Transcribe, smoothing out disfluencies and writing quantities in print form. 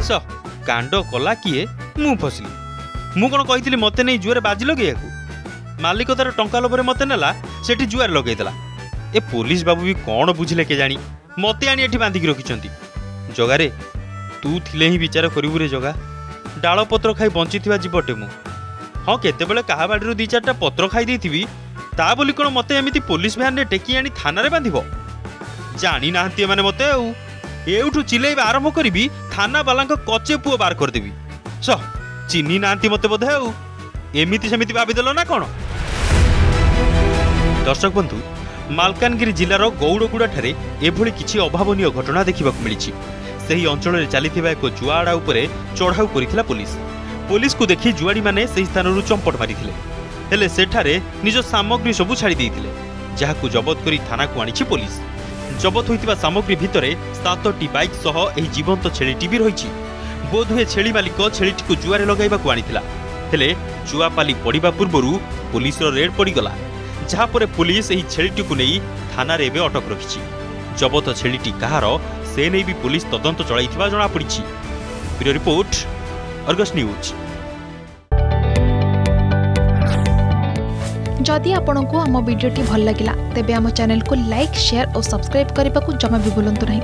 स कांड कला किए मु फसली मु कौन कही मत नहीं जुआर बाजी लगे मालिक तार टंका लोभर मत नेला सेठी जुआर लगेदेला ए पुलिस बाबू भी कौन बुझिले के जानी मते आनी एठी बांधिकी रखिछंती जगारे तू थिले ही विचार करिबु रे जगा डाल पत्र खाई बंचिथिबा जीवटे मु हाँ केतेबेले कहा बाड़ी दी चारटा पत्र खाई देथिबी ता बोली कोन मते एमिति पुलिस भ्यान रे टेकी आनी थाना रे बांधिबो जानी नाहंती माने मते आउ एउठु चिलेइबा आरंभ करिबी थाना बालांक कचे पुओ बार कर देबी स चिन्नी नाहंती मते बोधे आउ एमिति सेमिति भाबी देलो ना कोन। दर्शक बंधु मालकानगिरी जिलार गौड़गुड़ा ठारे एभली किछि अभावनीय घटना देखिबाकु मिलिछि। सेही अंचल रे चलीथिबा एक जुआड़ा उपरे चढ़ाऊ करिथिला पुलिस को देखि जुआड़ी माने सेही स्थानरु चंपट मारिथिले हेले सेठारे निज सामग्री सबु छाड़ी देइथिले जाहाकु जबत करी थाना को आनिछि पुलिस। जबत होइतिबा सामग्री भितरे 7टी बाइक सह एही जीवंत छेलीटी भी रहिछि। बोध हुए छेली मालिक छेलीटी को जुआरे लगाइबाकु आनिथिला हेले जुआपाली पड़िबा पूर्वरु पुलिस रो रेड पड़ीगला जहा परे पुलिस एही छेलीटी को नै थाना रे एबे अटक रखिछि। जबत छेलीटी कहार से नै भी पुलिस तदंत चलाइथिबा जणा पड़िछि। Bureau report Argus news. जदि आपंक आम भिडी भल लगा तेब आम चैनल को लाइक शेयर और सब्सक्राइब करने को जमा भी भूलु नहीं।